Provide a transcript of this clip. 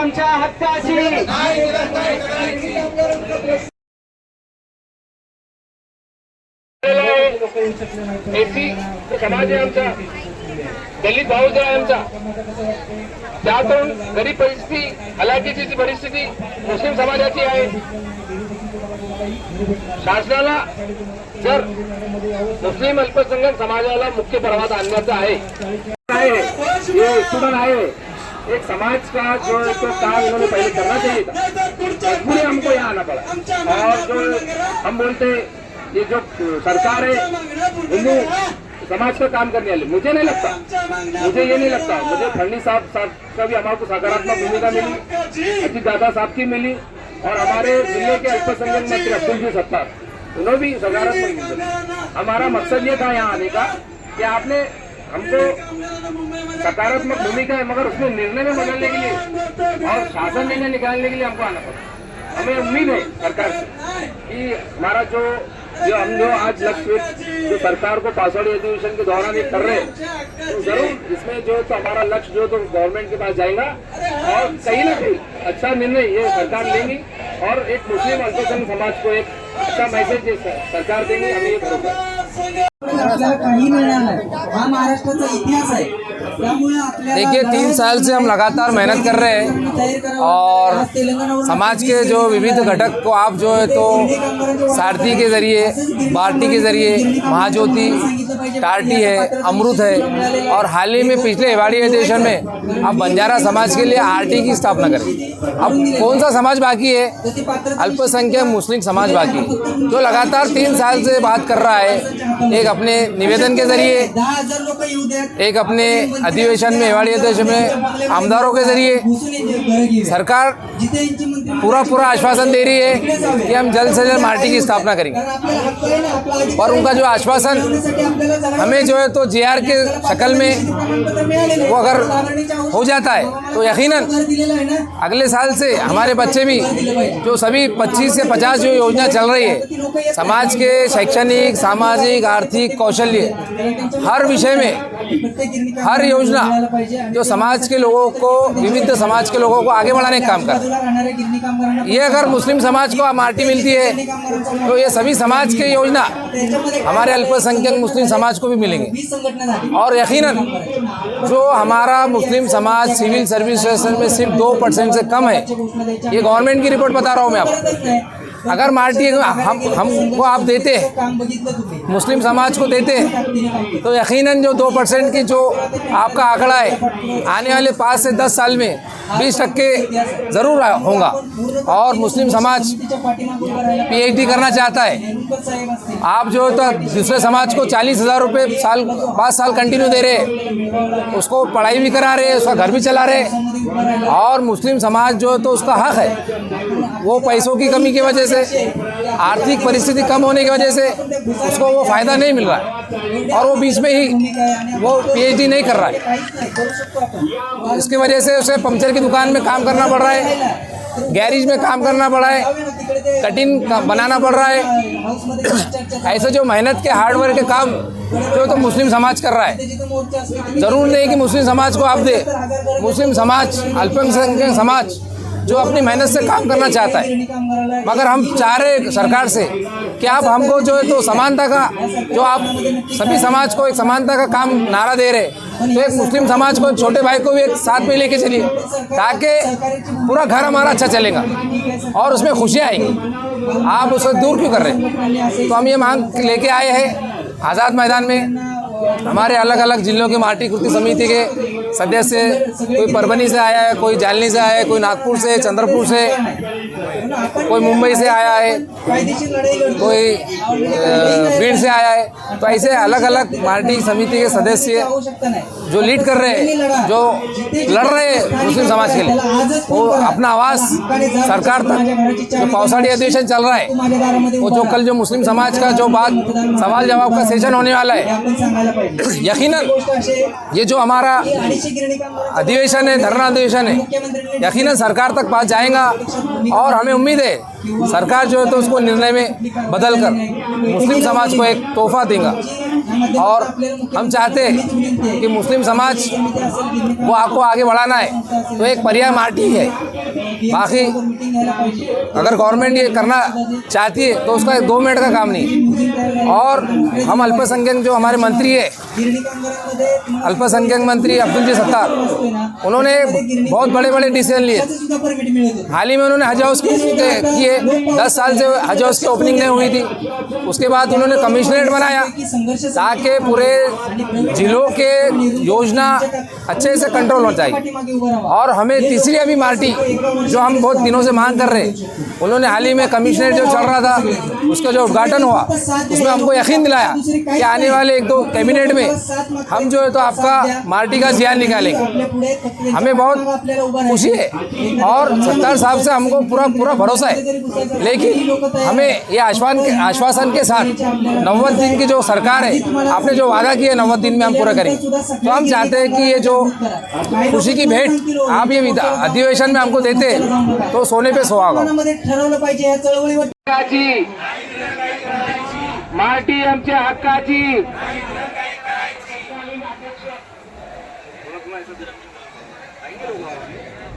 आमच्या हक्काची एसी समाज आहे आमचा, दलित भाऊजा आहे आमचा, त्यातून गरीब परिस्थिती, हलाखीची परिस्थिती मुस्लिम समाजाची आहे. शासनाला जर मुस्लिम अल्पसंख्याक समाजाला मुख्य प्रवाहात आणण्याचं आहे, ये स्टूडेंट आहे, एक समाज का जो तो काम इन्होंने पहले करना चाहिए था, मजबूरी हमको यहाँ आना पड़ा. और जो हम बोलते ये जो सरकार है हिंदू समाज का काम करने वाले, मुझे नहीं लगता, मुझे ये नहीं लगता. मुझे फडणवीस साहब का भी हमारे को सकारात्मक भूमिका मिली, अजीत दादा साहब की मिली, और हमारे जिले के अल्पसंख्यक मंत्री अब्दुल जी सत्तार, उन्होंने भी सकारात्मक मिली. हमारा मकसद ये था यहाँ आने का कि आपने हमको सकारात्मक भूमिका है, मगर उसमें निर्णय में बदलने के लिए और शासन निर्णय निकालने के लिए हमको आना पड़ा. हमें उम्मीद है सरकार से कि हमारा जो हम आज लक्ष्य जो सरकार को पासवाड़ी अधिवेशन के दौरान ये कर रहे हैं, तो जरूर इसमें जो तो हमारा लक्ष्य जो तो गवर्नमेंट के पास जाएगा और कहीं ना कहीं अच्छा निर्णय ये सरकार लेंगी और एक मुस्लिम अल्पसंख्यक समाज को एक अच्छा मैसेज सरकार देंगी. हमें ये भरोसा है. काही मिळणार नाही, हा महाराष्ट्राचा इतिहास आहे. देखिए 3 साल से हम लगातार मेहनत कर रहे हैं और समाज के जो विविध घटक को आप जो है तो सारथी के ज़रिए, बार्टी के ज़रिए, महाज्योति, टार्टी है, अमृत है, और हाल ही में पिछले हिवाड़ी अधिवेशन में अब बंजारा समाज के लिए आरटी की स्थापना करें. अब कौन सा समाज बाकी है? अल्पसंख्यक मुस्लिम समाज बाकी है, जो लगातार 3 साल से बात कर रहा है, एक अपने निवेदन के ज़रिए, एक अपने अधिवेशन में, हिवाड़ी अधिवेशन में आमदारों के जरिए. सरकार पूरा आश्वासन दे रही है कि हम जल्द से जल्द मार्टी की स्थापना करेंगे, और उनका जो आश्वासन हमें जो है तो जेआर के शक्ल में वो अगर हो जाता है तो यकीनन अगले साल से हमारे बच्चे भी जो सभी 25 से 50 जो योजना चल रही है समाज के शैक्षणिक, सामाजिक, आर्थिक, कौशल्य हर विषय में, हर योजना जो समाज के लोगों को, विविध समाज के लोगों को आगे बढ़ाने का काम कर, ये अगर मुस्लिम समाज को मार्टी मिलती है तो ये सभी समाज के योजना हमारे अल्पसंख्यक मुस्लिम समाज को भी मिलेंगे. और यकीनन जो हमारा मुस्लिम समाज सिविल सर्विस में सिर्फ 2% से कम है, ये गवर्नमेंट की रिपोर्ट बता रहा हूँ मैं आपको. अगर मार्टी हमको आप देते हैं, मुस्लिम समाज को देते हैं, तो यकीनन जो 2% की जो आपका आंकड़ा है आने वाले 5 से 10 साल में 20% ज़रूर होगा. और मुस्लिम समाज PhD करना चाहता है, आप जो तो दूसरे समाज को 40,000 रुपये साल 5 साल कंटिन्यू दे रहे, उसको पढ़ाई भी करा रहे, उसका घर भी चला रहे, और मुस्लिम समाज जो तो उसका हक है, वो पैसों की कमी की वजह से, आर्थिक परिस्थिति कम होने की वजह से उसको वो फ़ायदा नहीं मिल रहा है, और वो बीच में ही वो PhD नहीं कर रहा है. इसकी वजह से उसे पंक्चर की दुकान में काम करना पड़ रहा है, गैरेज में काम करना पड़ा है, कटिंग बनाना पड़ रहा है. ऐसे जो मेहनत के हार्डवर्क के काम जो तो मुस्लिम समाज कर रहा है. ज़रूर नहीं कि मुस्लिम समाज को आप दे, मुस्लिम समाज, अल्पसंख्यक समाज जो अपनी मेहनत से काम करना चाहता है, मगर हम चाह रहे सरकार से कि आप हमको जो है तो समानता का, जो आप सभी समाज को एक समानता का काम नारा दे रहे, तो एक मुस्लिम समाज को, छोटे भाई को भी एक साथ में लेके चलिए, ताकि पूरा घर हमारा अच्छा चलेगा और उसमें खुशियाँ आएंगी. आप उसे दूर क्यों कर रहे हैं? तो हम ये मांग लेके आए हैं आज़ाद मैदान में. हमारे अलग अलग जिलों की मार्टी कृति समिति के सदस्य, कोई परभनी से आया है, कोई जालनी से आया है, कोई नागपुर से, चंद्रपुर से, कोई मुंबई से आया है, कोई भीड़ से आया है. तो ऐसे अलग अलग मार्टी समिति के सदस्य जो लीड कर रहे हैं, जो लड़ रहे हैं मुस्लिम समाज के लिए, वो अपना आवाज़ सरकार तक, जो पावसाड़ी अधिवेशन चल रहा है, वो जो कल जो मुस्लिम समाज का जो बात सवाल जवाब का सेशन होने वाला है, यकीनन ये जो हमारा अधिवेशन है, धरना अधिवेशन है, यकीनन सरकार तक पास जाएगा. और हमें उम्मीद है सरकार जो है तो उसको निर्णय में बदल कर मुस्लिम समाज को एक तोहफा देगा. और हम चाहते हैं कि मुस्लिम समाज वो आपको आगे बढ़ाना है तो एक पर्याय मार्टी है। बाकी अगर गवर्नमेंट ये करना चाहती है तो उसका 2 मिनट का काम नहीं। और हम अल्पसंख्यक जो हमारे मंत्री है, अल्पसंख्यक मंत्री अब्दुल जी सत्तार, उन्होंने बहुत बड़े बड़े डिसीजन लिए। हाल ही में उन्होंने हज हाउस किए, 10 साल से हज हाउस की ओपनिंग नहीं हुई थी। उसके बाद उन्होंने कमिश्नरेट बनाया ताकि पूरे जिलों के योजना अच्छे से कंट्रोल हो जाए। और हमें तीसरी अभी मार्टी जो हम बहुत दिनों से मांग कर रहे हैं, उन्होंने हाल ही में कमिश्नरेट जो चल रहा था उसका जो उद्घाटन हुआ उसमें हमको यकीन दिलाया कि आने वाले 1-2 कैबिनेट में हम जो है तो आपका मार्टी का जियान निकालेंगे। हमें बहुत खुशी है और सत्तार साहब से हमको पूरा भरोसा है। लेकिन हमें ये आश्वासन के साथ 90 दिन की जो सरकार है, आपने जो वादा किया 90 दिन में हम पूरा करेंगे। तो हम चाहते हैं कि ये जो खुशी की भेंट आप ये अधिवेशन में हमको देते तो सोने पे सुहागा। ठरवलं पाहिजे या चळवळीवर हक्काची मार्टी आमच्या हक्काची।